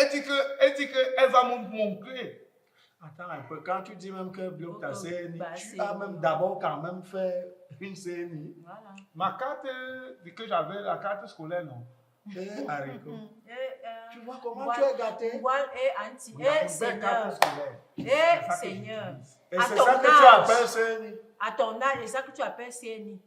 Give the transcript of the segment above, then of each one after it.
Elle dit qu'elle va me montrer. Attends un peu, quand tu dis même qu'elle bloque ta CNI, tu as même d'abord quand même fait une CNI. Voilà. Ma carte que j'avais, la carte scolaire, non. Haricot. Tu vois comment tu es gâté? Voile et anti. Seigneur. Seigneur. Et c'est ça que tu appelles CNI. À ton âge, c'est ça que tu appelles CNI.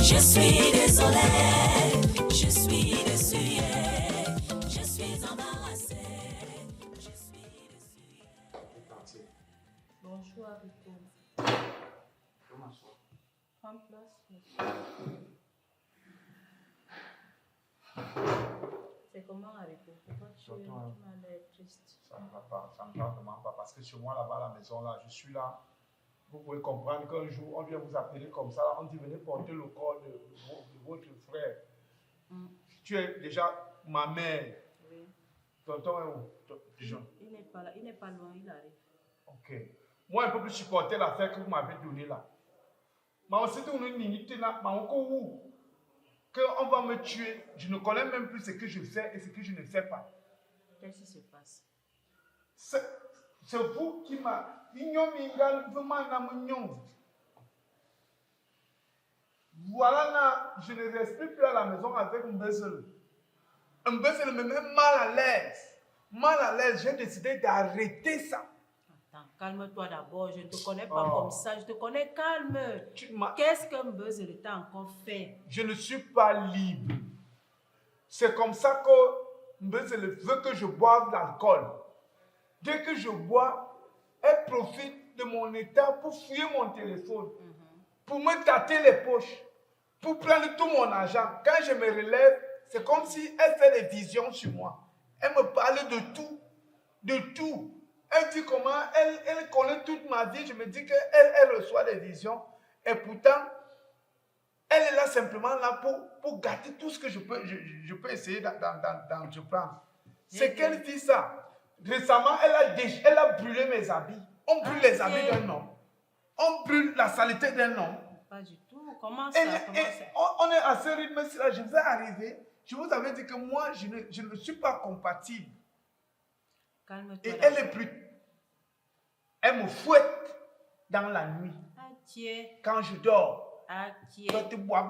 Je suis désolée, je suis déçue, je suis embarrassée, je suis déçue. Bonjour Haricot. Prends place. C'est comment Haricot? Pourquoi tu m'as l'air triste? Ça ne va pas, ça ne va vraiment pas. Parce que chez moi, là-bas, à la maison, là, je suis là. Vous pouvez comprendre qu'un jour, on vient vous appeler comme ça. On dit, venez porter le corps de votre frère. Tu es déjà ma mère. Oui. Tonton est où? Il n'est pas là, il n'est pas loin, il arrive. Ok. Moi, un peu plus supporter l'affaire que vous m'avez donnée là. Mais on s'est dit, on est une minute là, mais encore où? Qu'on va me tuer. Je ne connais même plus ce que je fais et ce que je ne fais pas. Qu'est-ce qui se passe? C'est vous qui m'a... Voilà là, je ne respire plus à la maison avec Mbezele. Mbezele me met mal à l'aise. Mal à l'aise, j'ai décidé d'arrêter ça. Attends, calme-toi d'abord, je ne te connais pas comme ça, je te connais calme. Qu'est-ce que Mbezele t'a encore fait? Je ne suis pas libre. C'est comme ça que Mbezele veut que je boive l'alcool. Dès que je bois, elle profite de mon état pour fouiller mon téléphone, pour me tâter les poches, pour prendre tout mon argent. Quand je me relève, c'est comme si elle fait des visions sur moi. Elle me parle de tout, de tout. Elle dit comment, elle connaît toute ma vie. Je me dis qu'elle reçoit des visions. Et pourtant, elle est là simplement là pour gâter tout ce que je peux essayer d'entreprendre. C'est qu'elle dit ça. Récemment, elle a brûlé mes habits. On brûle les habits d'un homme. On brûle la saleté d'un homme. Pas du tout. Comment ça? On est à ce rythme-là. Je vais arriver. Je vous avais dit que moi, je ne suis pas compatible. Calme-toi. Et elle est plus... Elle me fouette dans la nuit. Quand je dors. Quand tu bois,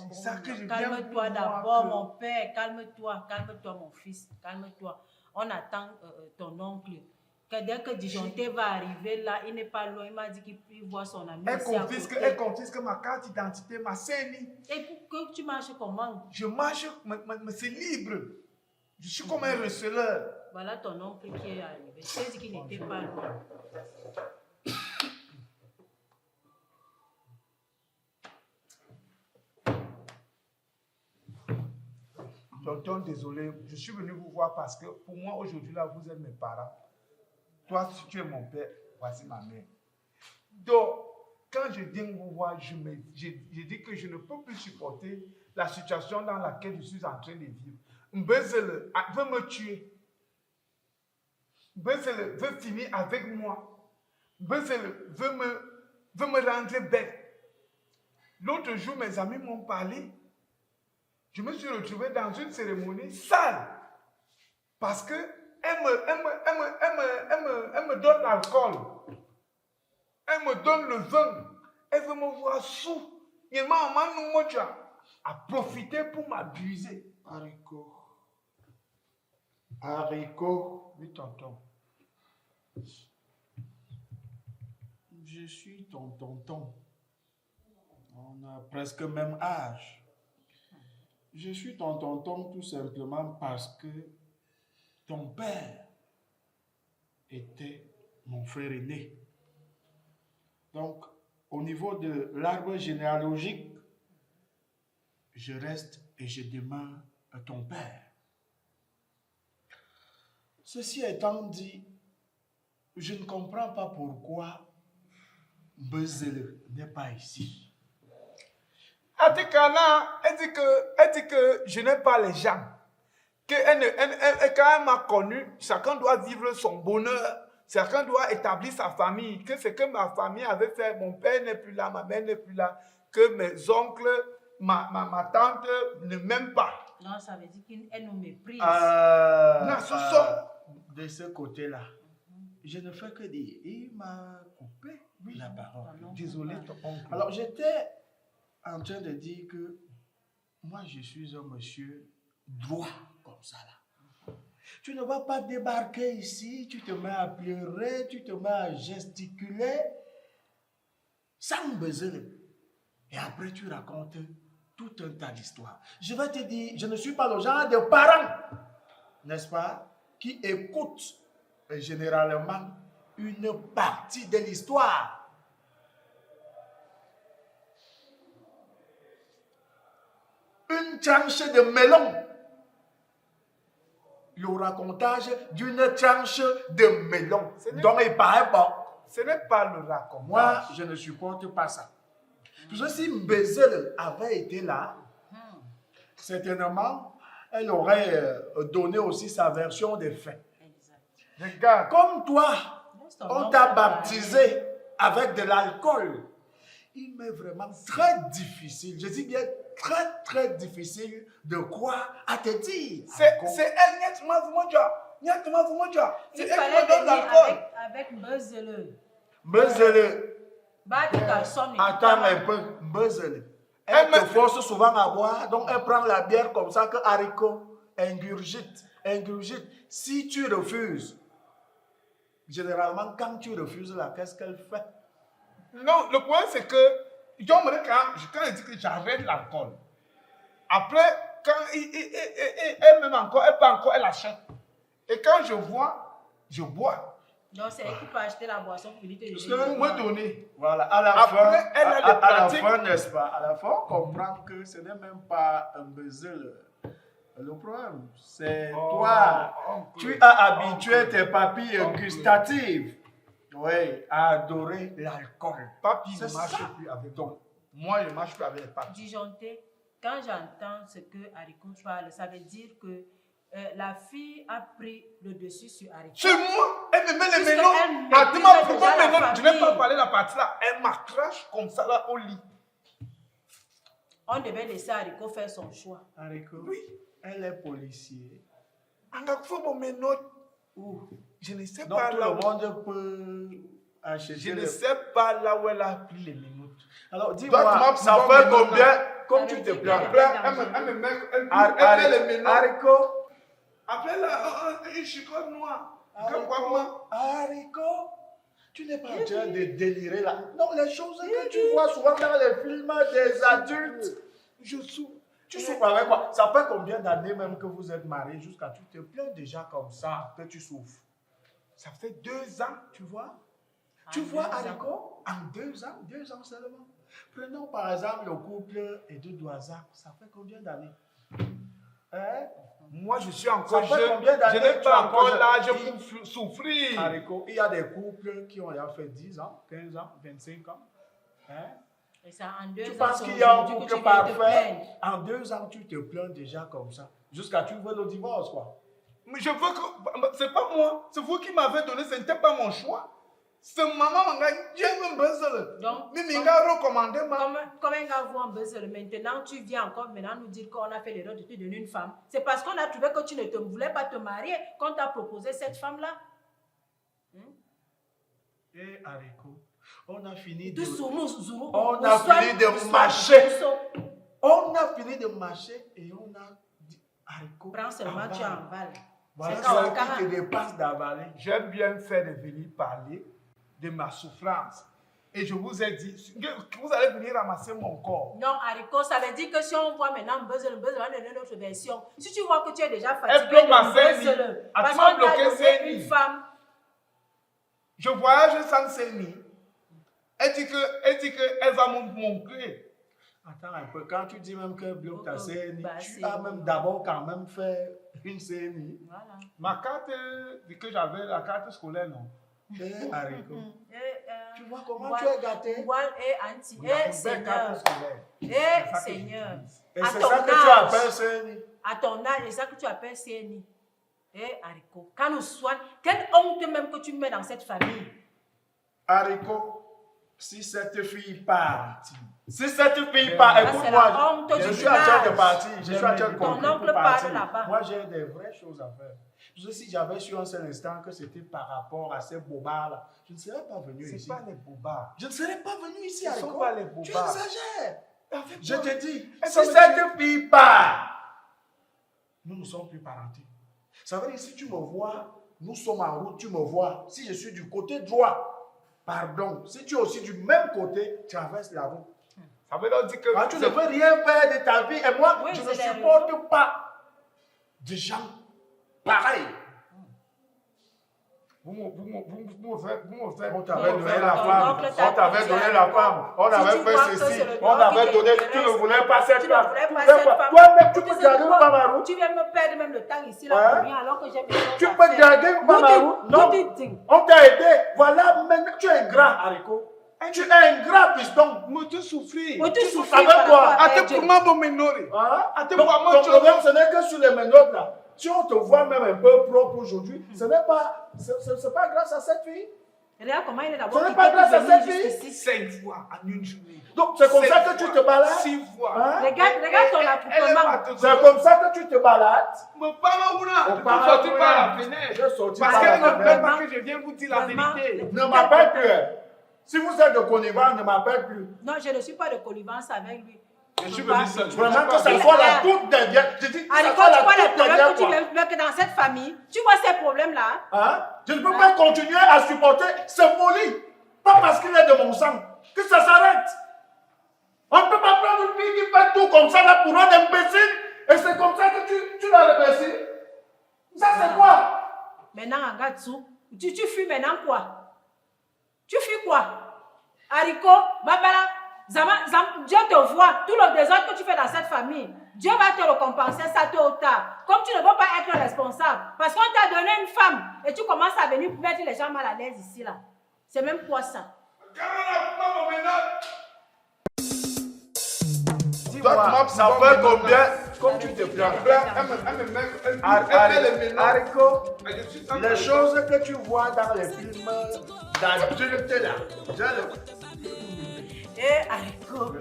c'est ça que je viens. Calme-toi d'abord, mon père. Calme-toi, calme-toi, mon fils. Calme-toi. On attend ton oncle. Dès que Disjoncté va arriver là, il n'est pas loin. Il m'a dit qu'il voit son ami. Elle confisque ma carte d'identité, ma CNI. Et pour que tu marches comment? Je marche, mais c'est libre. Je suis comme un receleur. Voilà ton oncle qui est arrivé. Tu as dit qu'il n'était pas loin. Tonton, désolé, je suis venu vous voir parce que pour moi, aujourd'hui, là, vous êtes mes parents. Toi, si tu es mon père, voici ma mère. Donc, quand je viens vous voir, je dis que je ne peux plus supporter la situation dans laquelle je suis en train de vivre. Mbezele veut me tuer. Mbezele veut finir avec moi. Mbezele veut me rendre bête. L'autre jour, mes amis m'ont parlé. Je me suis retrouvé dans une cérémonie sale. Parce que elle me donne l'alcool. Elle me donne le vin. Elle veut me voir sous. Elle a profité pour m'abuser. Haricot. Haricot. Oui, tonton. Je suis ton tonton. On a presque le même âge. Je suis ton tonton tout simplement parce que ton père était mon frère aîné. Donc, au niveau de l'arbre généalogique, je reste et je demeure ton père. Ceci étant dit, je ne comprends pas pourquoi Mbezele n'est pas ici. Atikana, elle dit que je n'ai pas les gens. Quand elle m'a connu, chacun doit vivre son bonheur. Chacun doit établir sa famille. Que ce que ma famille avait fait, mon père n'est plus là, ma mère n'est plus là. Que mes oncles, ma tante ne m'aiment pas. Non, ça veut dire qu'elle nous méprise. De ce côté-là, je ne fais que dire. Il m'a coupé la parole. Désolé, ton oncle. Alors, j'étais en train de dire que moi, je suis un monsieur droit comme ça là. Tu ne vas pas débarquer ici, tu te mets à pleurer, tu te mets à gesticuler sans besoin. Et après, tu racontes tout un tas d'histoires. Je vais te dire, je ne suis pas le genre de parent, n'est-ce pas, qui écoute généralement une partie de l'histoire. Une tranche de melon. Le racontage d'une tranche de melon dont il paraît bon. Ce n'est pas le racontage. Moi, je ne supporte pas ça. Parce que si Mbezele avait été là, certainement, elle aurait donné aussi sa version des faits. Regarde, Comme toi, on t'a baptisé avec de l'alcool. Il m'est vraiment très difficile, je dis bien très très difficile de croire à te dire. c'est elle, c'est elle qui Il me fallait donne l'alcool. venir avec Mbezele. Mbezele, Attends attends un peu, Mbezele. Elle te force souvent à boire, donc elle prend la bière comme ça que haricot ingurgite. Si tu refuses, généralement quand tu refuses là, qu'est-ce qu'elle fait? Non, le point c'est que quand elle dit que j'arrête l'alcool, après, quand elle m'aime encore, elle peut encore, elle achète. Et quand je vois, je bois. Non, c'est elle qui peut acheter la boisson pour venir te Parce donner. que vous me donnez. Voilà, à la Après, fin, elle a les à la pratiques. fin, n'est-ce pas? À la fin, on comprend que ce n'est même pas un baiser le problème. C'est toi. Oncle, Tu as habitué tes papilles gustatives, oui, à adorer l'alcool. Papi ne C'est marche ça. plus avec toi. Moi, je ne marche plus avec les papis. Disjoncté, quand j'entends ce que Haricot parle, ça veut dire que la fille a pris le dessus sur Haricot. C'est moi, elle me met les Puisque mélanges. elle Ah, tu méprise m'as déjà la maintenant, je n'ai pas famille. parlé de la partie là. Elle m'accroche comme ça là au lit. On devait laisser Haricot faire son choix. Haricot, Oui. elle est policier. Faut bon mes notes. Je ne sais Donc pas tout là le où. monde peut acheter. Je ne sais pas là où elle a pris les minutes. Alors Toi, tu dis-moi, m'as ça pris fait bon combien? Comme Ça tu veut te dire plains. qu'elle Après, elle me met, elle met les minutes. Haricot, Après là, une chicotte noire. Comme moi. Haricot, tu n'es pas en train de délirer là. Non, les choses que tu vois souvent dans les films des adultes, Je souffre. tu souffres avec quoi? Ça fait combien d'années même que vous êtes mariés jusqu'à tu te plains déjà comme ça que tu souffres? Ça fait 2 ans. Tu vois? En Tu vois, 2 ans. Haricot, en 2 ans seulement. Prenons par exemple le couple Edouard-Douazak. Ça fait combien d'années? Hein? Moi, je suis encore Ça fait jeune. combien d'années Je n'ai que tu pas es encore encore l'âge jeune? pour souffrir. Haricot, il y a des couples qui ont déjà fait 10 ans, 15 ans, 25 ans. Hein? Et ça, en 2 ans, Tu penses c'est qu'il y a un aujourd'hui que couple tu viens te parfait? plaindre. En 2 ans, tu te plains déjà comme ça. Jusqu'à tu veux le divorce, quoi. Mais je veux que. C'est pas moi. C'est vous qui m'avez donné. Ce n'était pas mon choix. C'est maman qui m'a besoin. Donc, Mais il m'a recommandé. comme un gars voit un buzzer, maintenant tu viens encore maintenant nous dire qu'on a fait l'erreur de te donner une femme. C'est parce qu'on a trouvé que tu ne te voulais pas te marier qu'on t'a proposé cette femme-là. Et Haricot, on a fini Tu de... soumous, zourou, On ou a soit- fini de ou soit- marcher. ou soit- On a fini de marcher et on a dit, Haricot, Prends seulement, avale. tu avales. Voilà C'est ce quand- qui te quand- dépasse d'avaler. J'aime bien faire de venir parler de ma souffrance. Et je vous ai dit que vous allez venir ramasser mon corps. Non, haricot, ça veut dire que si on voit maintenant Mbeuzel, on va donner notre version. Si tu vois que tu es déjà fatigué bloque ma de Mbeuzel, Séni. parce Tu m'as qu'on t'a bloqué donné Séni. une femme. Je voyage sans Séni. Elle dit qu'elle va me montrer. Attends un peu, quand tu dis même que bloque ta CNI, Bah, tu c'est as bon. même d'abord quand même fait une CNI. Voilà. Ma carte que j'avais, la carte scolaire, non. Et haricot. Tu vois comment Voile- tu es gâté? Voile et anti. La Eh nouvelle Seigneur. carte scolaire. Eh C'est ça que Seigneur. je dis. Et À c'est ton ça que tu âge. appelles CNI. À ton âge, c'est ça que tu appelles CNI. Eh haricot. Quand nous soignons, quelle honte même que tu mets dans cette famille. Haricot, si cette fille part, si cette fille Ça, part, c'est la écoute-moi, honte je du suis en train de village. partir, je suis en train de Ton conclure oncle pour part partir. là-bas. Moi, j'ai des vraies choses à faire. Parce que si j'avais su un seul instant que c'était par rapport à ces bobards-là, je ne serais pas venu C'est ici. pas les bobards. Je ne serais pas venu ici, Ce Haricot. sont pas les Tu bobards. exagères. Avec Je moi. te dis, Elle si va me cette fille part, nous ne sommes plus parentés. Ça veut dire, si tu me vois, nous sommes en route, tu me vois. Si je suis du côté droit, pardon. Si tu es aussi du même côté, traverse la route. Ça veut donc dire que Ah, tu ne peux rien faire de ta vie. Et moi, Oui, je ne c'est la supporte pas des gens pareils. vous me faites. On t'avait Non, donné ton la femme. oncle t'a On t'avait dit, donné la femme. On si avait tu vois fait que ceci. c'est le On dehors avait qui donné. Tu t'intéresse, ne voulais pas cette tu ne femme. voulais pas Tu cette sais femme. toi-même, tu Tu peux sais draguer une quoi? femme à route. Tu viens me perdre même le temps ici, Hein? là, pour rien, alors que j'ai mes choses Tu à peux faire. draguer une femme à route. Non. On t'a aidé. Voilà, maintenant tu es ingrat, Haricot. Tu es ingrat, piston. Me te souffrir. Mais tu Tu souffres savais par quoi? rapport à Ate Dieu. pour moi, mon ménoré. Hein? Attends, Donc, moi, ton tu- problème, ce n'est que sur les ménodes là. Si on te voit même un peu propre aujourd'hui, ce n'est pas, c'est pas grâce à cette fille. Regarde comment il est d'abord Ce n'est quitté pas pour grâce à venir cette fille. jusqu'ici. 5 fois en une journée. Donc c'est comme ça 7 que tu fois, te balades. 6 fois. Hein? Regarde ton Elle est attroupement. partout. C'est comme ça que tu te balades. Me parle ou non? On Tu parle sortis après. par la fenêtre. Je sortis Parce par qu'elle la ne veut fenêtre. pas que je vienne vous dire la Vraiment. vérité. Ne m'appelle plus. Si vous êtes de connivence, ne m'appelle plus. Non, je ne suis pas de connivence avec lui. Je suis venu seul. Vraiment que ça Il soit a- la toute dernière. Je dis que ça Allez, soit quand tu la vois les toute problèmes dernière que tu fois. viens que dans cette famille, tu vois ces problèmes-là. Hein? Je ne peux pas continuer à supporter ce folie. Pas parce qu'il est de mon sang. Que ça s'arrête. On ne peut pas prendre une fille qui fait tout comme ça là pour un imbécile. Et c'est comme ça que tu l'as remercié. Ça c'est quoi? Maintenant, regarde tout. Tu fuis maintenant quoi? Tu fuis quoi? Haricot, Babala, Dieu te voit. Tout le désordre que tu fais dans cette famille, Dieu va te récompenser ça tôt ou tard. Comme tu ne veux pas être responsable. Parce qu'on t'a donné une femme et tu commences à venir mettre les gens mal à l'aise ici là. C'est même quoi ça? Dis-moi, ça fait combien? Comme tu te plains. Haricot, les choses que tu vois dans les films d'adultes là, Eh, haricot.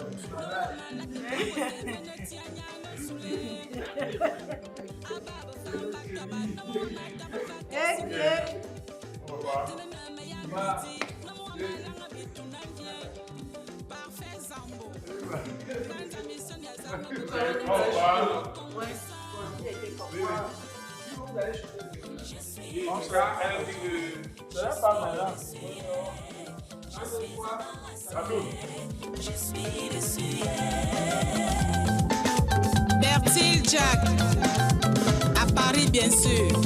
On sera c'est pas malin. Je suis déçu. Bertil Jack, à Paris bien sûr.